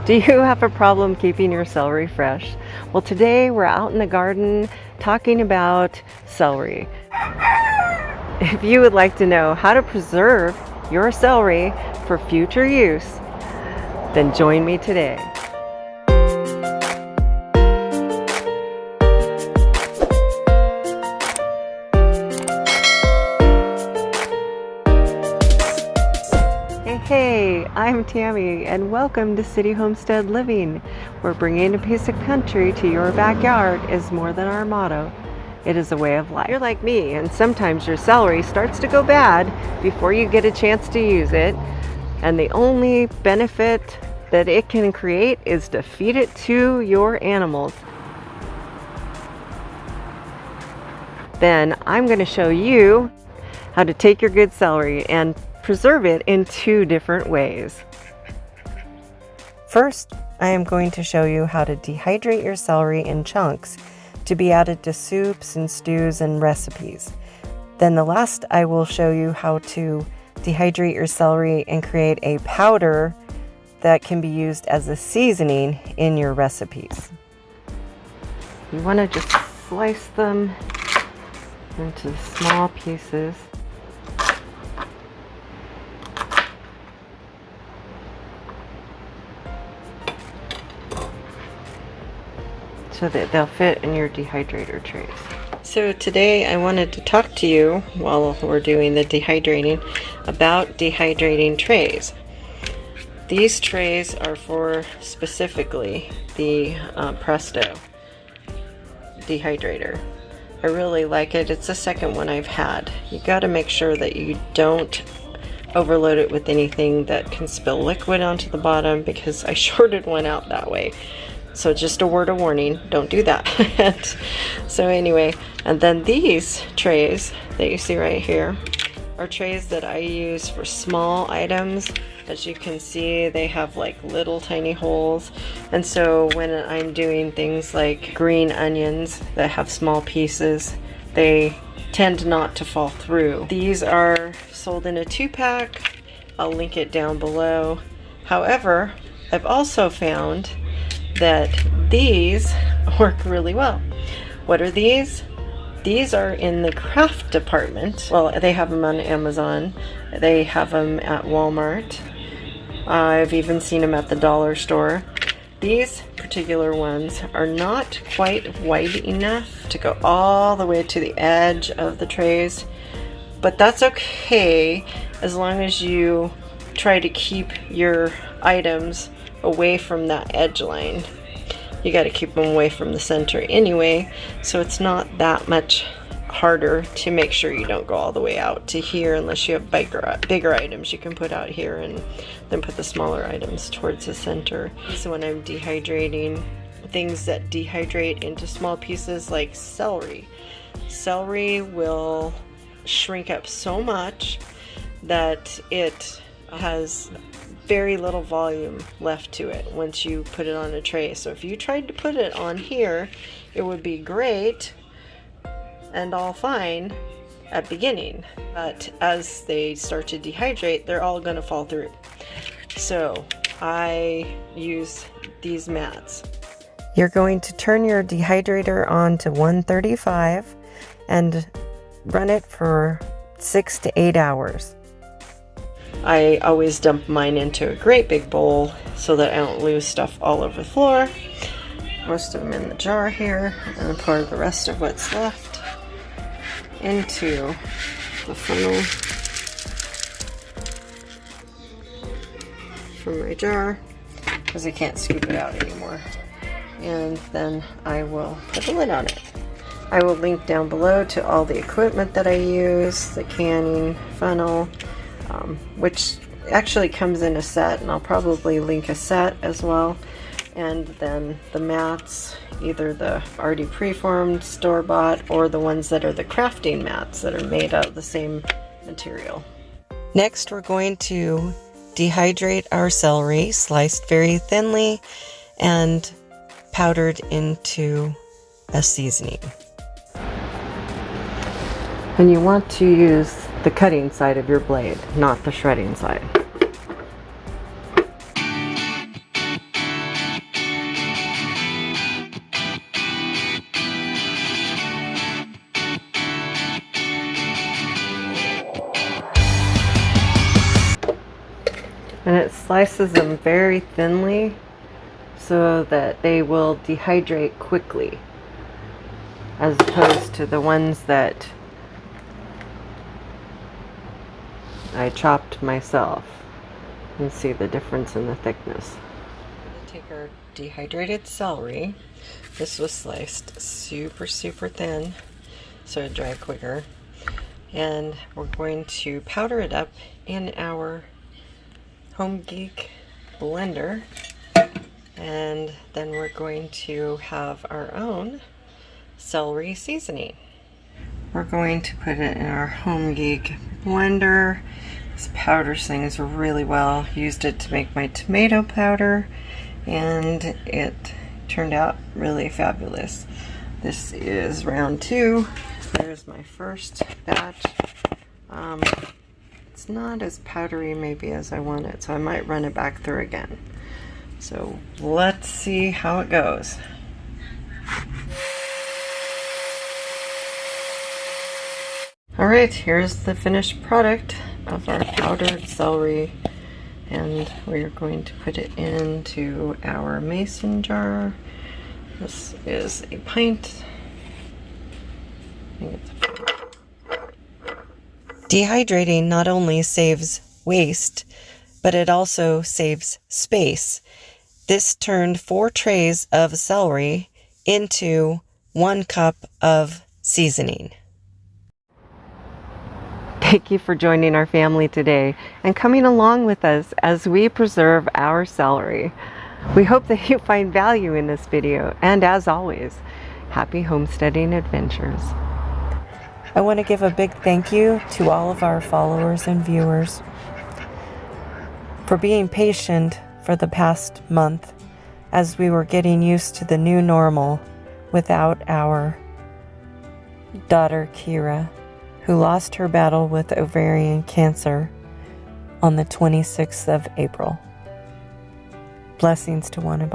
Do you have a problem keeping your celery fresh? Well, today we're out in the garden talking about celery. If you would like to know how to preserve your celery for future use, then join me today. Hey, I'm Tammy and welcome to City Homestead Living, where bringing a piece of country to your backyard is more than our motto. It is a way of life. You're like me, and sometimes your celery starts to go bad before you get a chance to use it, and the only benefit that it can create is to feed it to your animals. Then I'm going to show you how to take your good celery and preserve it in two different ways. First, I am going to show you how to dehydrate your celery in chunks to be added to soups and stews and recipes. Then the last, I will show you how to dehydrate your celery and create a powder that can be used as a seasoning in your recipes. You want to just slice them into small pieces. So that they'll fit in your dehydrator trays. So today I wanted to talk to you while we're doing the dehydrating about dehydrating trays. These trays are for specifically the Presto dehydrator. I really like it. It's the second one I've had. You got to make sure that you don't overload it with anything that can spill liquid onto the bottom, because I shorted one out that way. So just a word of warning, don't do that. So anyway, and then these trays that you see right here are trays that I use for small items. As you can see, they have like little tiny holes. And so when I'm doing things like green onions that have small pieces, they tend not to fall through. These are sold in a 2-pack. I'll link it down below. However, I've also found that these work really well. What are these? These are in the craft department. Well, they have them on Amazon. They have them at Walmart. I've even seen them at the dollar store. These particular ones are not quite wide enough to go all the way to the edge of the trays, but that's okay as long as you try to keep your items away from that edge line. You got to keep them away from the center anyway, so it's not that much harder to make sure you don't go all the way out to here, unless you have bigger items you can put out here and then put the smaller items towards the center. So when I'm dehydrating things that dehydrate into small pieces like celery will shrink up so much that it has very little volume left to it once you put it on a tray. So if you tried to put it on here, it would be great and all fine at beginning, but as they start to dehydrate, they're all going to fall through. So I use these mats. You're going to turn your dehydrator on to 135 and run it for 6 to 8 hours. I always dump mine into a great big bowl so that I don't lose stuff all over the floor. Most of them in the jar here, and I pour the rest of what's left into the funnel from my jar, because I can't scoop it out anymore. And then I will put a lid on it. I will link down below to all the equipment that I use, the canning funnel, which actually comes in a set, and I'll probably link a set as well. And then the mats, either the already preformed store-bought or the ones that are the crafting mats that are made out of the same material. Next, we're going to dehydrate our celery, sliced very thinly and powdered into a seasoning. And you want to use the cutting side of your blade, not the shredding side. And it slices them very thinly so that they will dehydrate quickly, as opposed to the ones that I chopped myself. You can see the difference in the thickness. Take our dehydrated celery. This was sliced super thin so it dried quicker. And we're going to powder it up in our Homgeek blender. And then we're going to have our own celery seasoning. We're going to put it in our Homgeek blender. This powders things really well. Used it to make my tomato powder, and it turned out really fabulous. This is round 2. There's my first batch. It's not as powdery maybe as I want it, so I might run it back through again. So let's see how it goes. Alright, here's the finished product of our powdered celery, and we are going to put it into our mason jar. This is a pint. I think it's a pint. Dehydrating not only saves waste, but it also saves space. This turned 4 trays of celery into 1 cup of seasoning. Thank you for joining our family today and coming along with us as we preserve our celery. We hope that you find value in this video, and as always, happy homesteading adventures. I want to give a big thank you to all of our followers and viewers for being patient for the past month as we were getting used to the new normal without our daughter Kira, who lost her battle with ovarian cancer on the 26th of April. Blessings to one and all.